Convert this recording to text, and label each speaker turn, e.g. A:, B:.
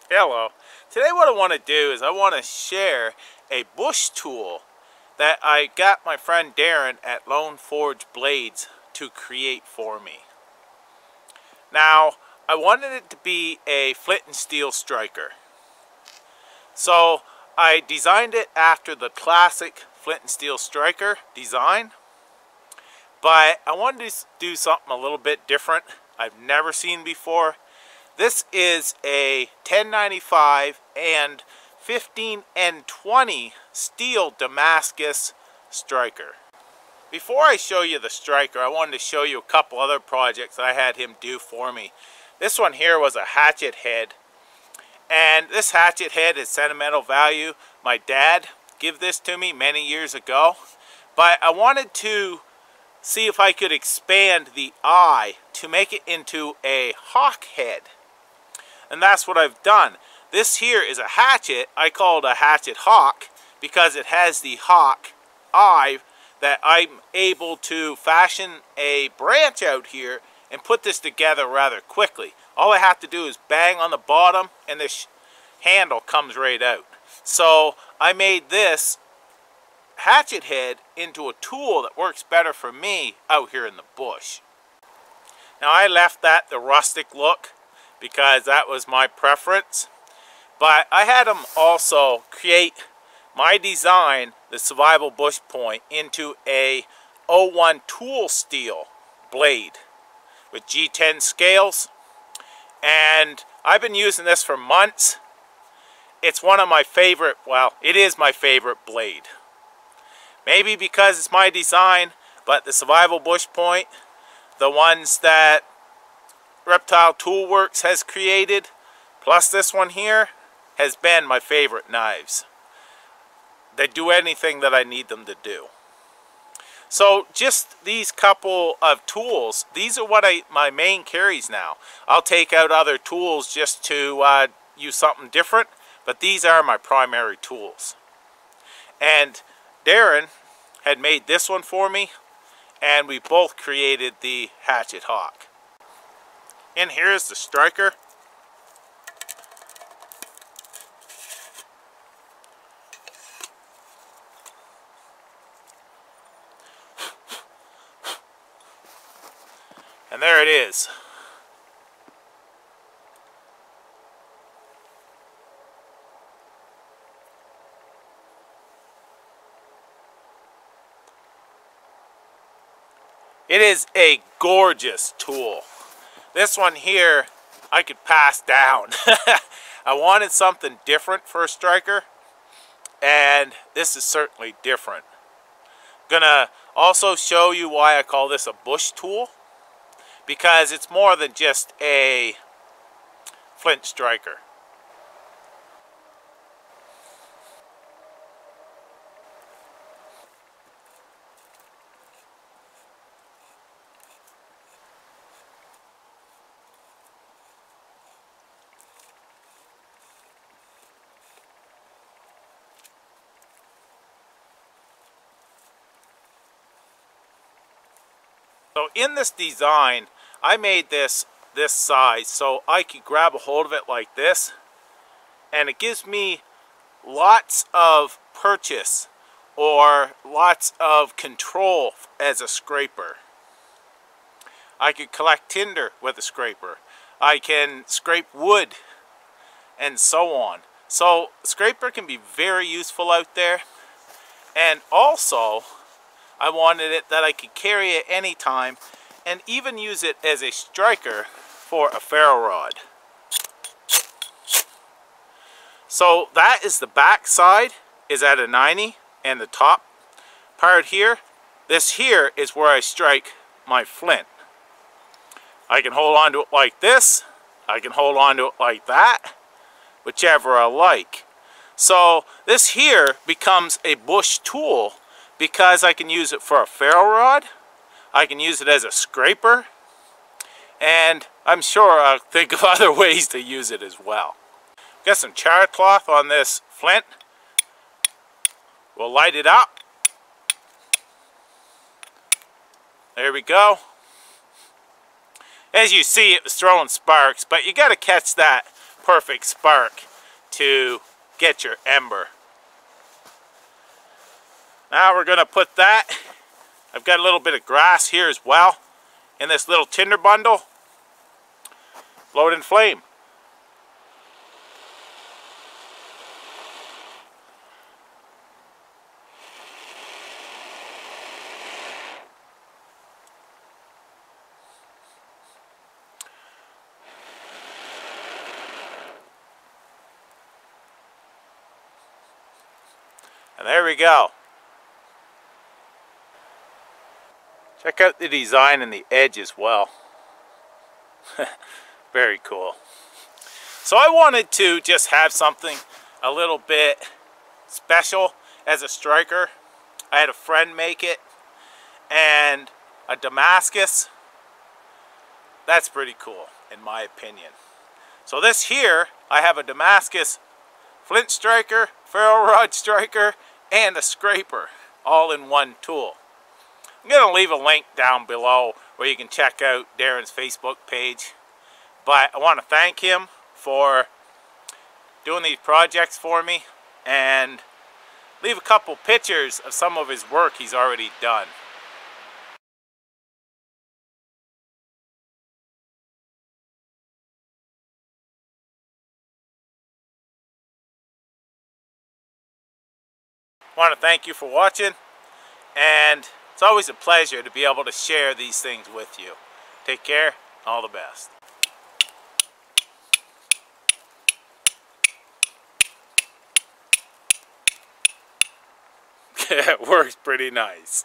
A: Hello. Today what I want to do is I want to share a bush tool that I got my friend Darren at Lone Forge Blades to create for me. Now, I wanted it to be a flint and steel striker. So I designed it after the classic flint and steel striker design, but I wanted to do something a little bit different I've never seen before. This is a 1095 and 15N20 steel Damascus striker. Before I show you the striker, I wanted to show you a couple other projects I had him do for me. This one here was a hatchet head, and this hatchet head is sentimental value. My dad gave this to me many years ago, but I wanted to see if I could expand the eye to make it into a hawk head. And that's what I've done. This here is a hatchet. I call it a Hatchet Hawk because it has the hawk eye that I'm able to fashion a branch out here and put this together rather quickly. All I have to do is bang on the bottom and this handle comes right out. So I made this hatchet head into a tool that works better for me out here in the bush. Now I left that the rustic look because that was my preference, but I had them also create my design, the Survival Bush Point, into a 01 tool steel blade with G10 scales, and I've been using this for months. It's one of my favorite, well, it is my favorite blade. Maybe because it's my design, but the Survival Bush Point, the ones that Reptile Toolworks has created, plus this one here, has been my favorite knives. They do anything that I need them to do. So just these couple of tools, these are what my main carries now. I'll take out other tools just to use something different, but these are my primary tools. And Darren had made this one for me, and we both created the Hatchet Hawk. And here's the striker. And there it is. It is a gorgeous tool. This one here, I could pass down. I wanted something different for a striker, and this is certainly different. Gonna also show you why I call this a bush tool, because it's more than just a flint striker. So in this design, I made this size so I could grab a hold of it like this, and it gives me lots of purchase or lots of control as a scraper. I could collect tinder with a scraper. I can scrape wood and so on. So scraper can be very useful out there, and also I wanted it that I could carry it anytime and even use it as a striker for a ferro rod. So that is the back side, is at a 90, and the top part here, this here is where I strike my flint. I can hold on to it like this, I can hold on to it like that, whichever I like. So this here becomes a bush tool because I can use it for a ferro rod, I can use it as a scraper, and I'm sure I'll think of other ways to use it as well. Got some char cloth on this flint. We'll light it up. There we go. As you see, it was throwing sparks, but you got to catch that perfect spark to get your ember. Now we're going to put that. I've got a little bit of grass here as well in this little tinder bundle. Blow it in flame. And there we go. Check out the design and the edge as well. Very cool. So I wanted to just have something a little bit special as a striker. I had a friend make it, and a Damascus. That's pretty cool in my opinion. So this here, I have a Damascus flint striker, ferro rod striker, and a scraper all in one tool. I'm going to leave a link down below where you can check out Darren's Facebook page. But I want to thank him for doing these projects for me and leave a couple pictures of some of his work he's already done. I want to thank you for watching, and it's always a pleasure to be able to share these things with you. Take care, all the best. It works pretty nice.